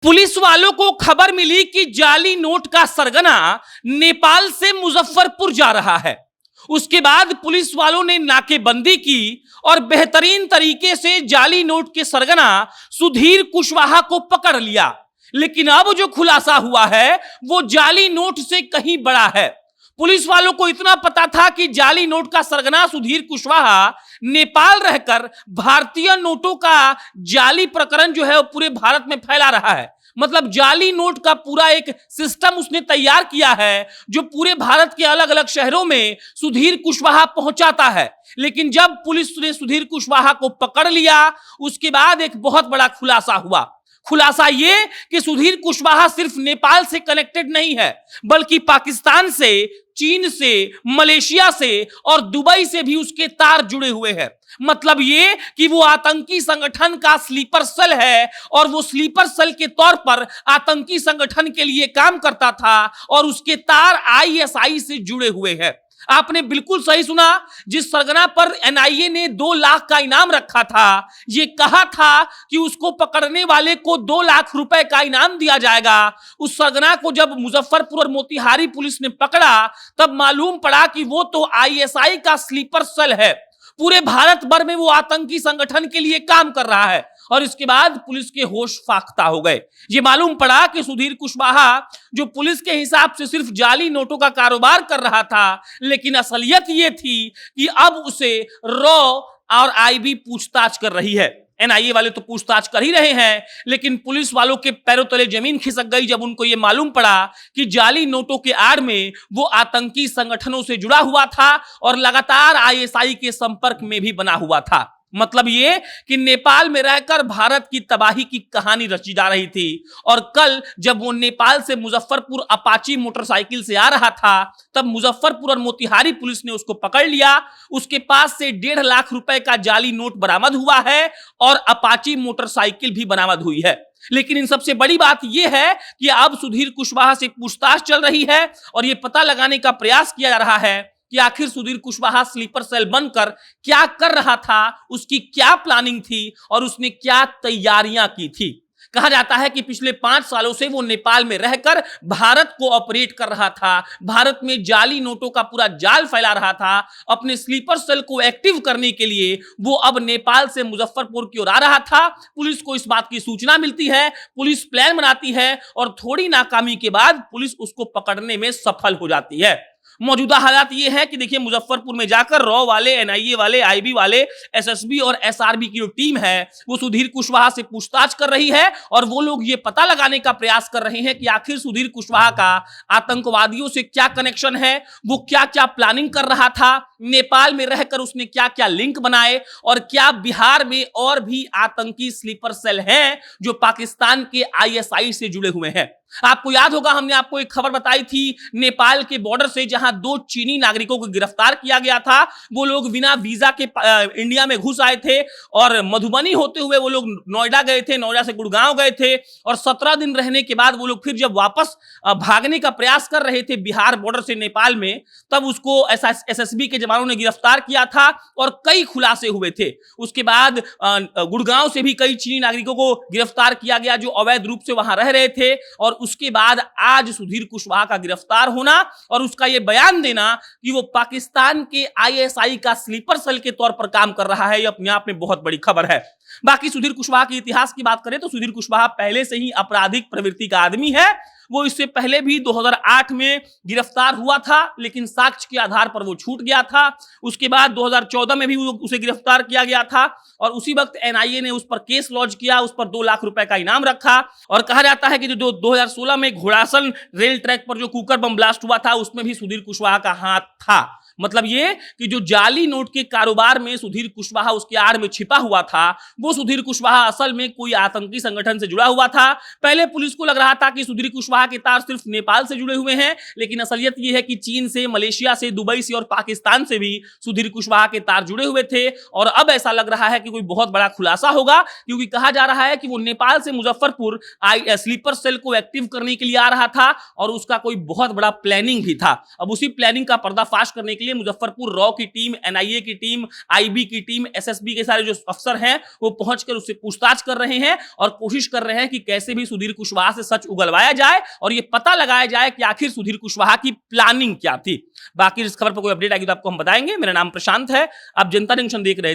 Police वालों को खबर मिली कि जाली नोट का सरगना नेपाल से मुजफ्फरपुर जा रहा है। उसके बाद पुलिस वालों ने नाकेबंदी की और बेहतरीन तरीके से जाली नोट के सरगना सुधीर कुशवाहा को पकड़ लिया। लेकिन अब जो खुलासा हुआ है वो जाली नोट से कहीं बड़ा है। पुलिस वालों को इतना पता था कि जाली नोट का सरगना सुधीर कुशवाहा नेपाल रहकर भारतीय नोटों का जाली प्रकरण जो है वो पूरे भारत में फैला रहा है। मतलब जाली नोट का पूरा एक सिस्टम उसने तैयार किया है जो पूरे भारत के अलग अलग शहरों में सुधीर कुशवाहा पहुंचाता है। लेकिन जब पुलिस ने सुधीर कुशवाहा को पकड़ लिया उसके बाद एक बहुत बड़ा खुलासा हुआ। खुलासा यह कि सुधीर कुशवाहा सिर्फ नेपाल से कनेक्टेड नहीं है बल्कि पाकिस्तान से, चीन से, मलेशिया से और दुबई से भी उसके तार जुड़े हुए हैं। मतलब ये कि वो आतंकी संगठन का स्लीपर सेल है और वो स्लीपर सेल के तौर पर आतंकी संगठन के लिए काम करता था और उसके तार आईएसआई से जुड़े हुए हैं। आपने बिल्कुल सही सुना। जिस सरगना पर एनआईए ने 2 लाख का इनाम रखा था, ये कहा था कि उसको पकड़ने वाले को 2 लाख रुपए का इनाम दिया जाएगा। उस सरगना को जब मुजफ्फरपुर और मोतिहारी पुलिस ने पकड़ा तब मालूम पड़ा कि वो तो आईएसआई का स्लीपर सेल है। पूरे भारत भर में वो आतंकी संगठन के लिए काम कर रहा है। और इसके बाद पुलिस के होश फाख्ता हो गए। ये मालूम पड़ा कि सुधीर कुशवाहा जो पुलिस के हिसाब से सिर्फ जाली नोटों का कारोबार कर रहा था, लेकिन असलियत ये थी कि अब उसे रॉ और आईबी पूछताछ कर रही है। एनआईए वाले तो पूछताछ कर ही रहे हैं, लेकिन पुलिस वालों के पैरों तले जमीन खिसक गई जब उनको यह मालूम पड़ा कि जाली नोटों के आड़ में वो आतंकी संगठनों से जुड़ा हुआ था और लगातार आईएसआई के संपर्क में भी बना हुआ था। मतलब ये कि नेपाल में रहकर भारत की तबाही की कहानी रची जा रही थी। और कल जब वो नेपाल से मुजफ्फरपुर अपाची मोटरसाइकिल से आ रहा था तब मुजफ्फरपुर और मोतिहारी पुलिस ने उसको पकड़ लिया। उसके पास से 1.5 लाख रुपए का जाली नोट बरामद हुआ है और अपाची मोटरसाइकिल भी बरामद हुई है। लेकिन इन सबसे बड़ी बात यह है कि अब सुधीर कुशवाहा से पूछताछ चल रही है और यह पता लगाने का प्रयास किया जा रहा है कि आखिर सुधीर कुशवाहा स्लीपर सेल बनकर क्या कर रहा था, उसकी क्या प्लानिंग थी और उसने क्या तैयारियां की थी। कहा जाता है कि पिछले 5 सालों से वो नेपाल में रहकर भारत को ऑपरेट कर रहा था, भारत में जाली नोटों का पूरा जाल फैला रहा था। अपने स्लीपर सेल को एक्टिव करने के लिए वो अब नेपाल से मुजफ्फरपुर की ओर आ रहा था। पुलिस को इस बात की सूचना मिलती है, पुलिस प्लान बनाती है और थोड़ी नाकामी के बाद पुलिस उसको पकड़ने में सफल हो जाती है। मौजूदा हालात ये है कि देखिए मुजफ्फरपुर में जाकर रॉ वाले, एनआईए वाले, आईबी वाले, एसएसबी और एसआरबी की जो टीम है वो सुधीर कुशवाहा से पूछताछ कर रही है और वो लोग ये पता लगाने का प्रयास कर रहे हैं कि आखिर सुधीर कुशवाहा का आतंकवादियों से क्या कनेक्शन है, वो क्या क्या प्लानिंग कर रहा था, नेपाल में रहकर उसने क्या क्या लिंक बनाए और क्या बिहार में और भी आतंकी स्लीपर सेल हैं जो पाकिस्तान के आईएसआई से जुड़े हुए हैं। आपको याद होगा हमने आपको एक खबर बताई थी नेपाल के बॉर्डर से जहां 2 चीनी नागरिकों को गिरफ्तार किया गया था। वो लोग बिना वीजा के इंडिया में घुस आए थे और मधुबनी होते हुए वो लोग नोएडा गए थे, नोएडा से गुड़गांव गए थे और 17 दिन रहने के बाद वो लोग फिर जब वापस भागने का प्रयास कर रहे थे बिहार बॉर्डर से नेपाल में, तब उसको एसएसबी के जवानों ने गिरफ्तार किया था और कई खुलासे हुए थे। उसके बाद गुड़गांव से भी कई चीनी नागरिकों को गिरफ्तार किया गया जो अवैध रूप से वहां रह रहे थे। और उसके बाद आज सुधीर कुशवाहा का गिरफ्तार होना और उसका यह बयान देना कि वो पाकिस्तान के आईएसआई का स्लीपर सेल के तौर पर काम कर रहा है, यह अपने आप में बहुत बड़ी खबर है। बाकी सुधीर कुशवाहा के इतिहास की बात करें तो सुधीर कुशवाहा पहले से ही आपराधिक प्रवृत्ति का आदमी है। वो इससे पहले भी 2008 में गिरफ्तार हुआ था लेकिन साक्ष्य के आधार पर वो छूट गया था। उसके बाद 2014 में भी उसे गिरफ्तार किया गया था और उसी वक्त एनआईए ने उस पर केस लॉन्च किया, उस पर 2 लाख रुपए का इनाम रखा। और कहा जाता है कि जो 2016 में घोड़ासन रेल ट्रैक पर जो कुकर बम ब्लास्ट हुआ था उसमें भी सुधीर कुशवाहा का हाथ था। मतलब ये कि जो जाली नोट के कारोबार में सुधीर कुशवाहा उसके आड़ में छिपा हुआ था, वो सुधीर कुशवाहा असल में कोई आतंकी संगठन से जुड़ा हुआ था। पहले पुलिस को लग रहा था कि सुधीर कुशवाहा के तार सिर्फ नेपाल से जुड़े हुए हैं, लेकिन असलियत ये है कि चीन से, मलेशिया से, दुबई से और पाकिस्तान से भी सुधीर कुशवाहा के तार जुड़े हुए थे। और अब ऐसा लग रहा है कि कोई बहुत बड़ा खुलासा होगा, क्योंकि कहा जा रहा है कि वो नेपाल से मुजफ्फरपुर स्लीपर सेल को एक्टिव करने के लिए आ रहा था और उसका कोई बहुत बड़ा प्लानिंग भी था। अब उसी प्लानिंग का पर्दाफाश करने के के लिए मुजफ्फरपुर रॉ की टीम, एनआईए की टीम, आईबी की टीम, एसएसबी के सारे जो अफसर हैं वो पहुंचकर उससे पूछताछ कर रहे हैं और कोशिश कर रहे हैं कि कैसे भी सुधीर कुशवाहा से सच उगलवाया जाए और ये पता लगाया जाए कि आखिर सुधीर कुशवाहा की प्लानिंग क्या थी। बाकी इस खबर पर कोई अपडेट आएगी तो आपको हम बताएंगे। मेरा नाम प्रशांत है, आप जनता जंक्शन देख रहे थे।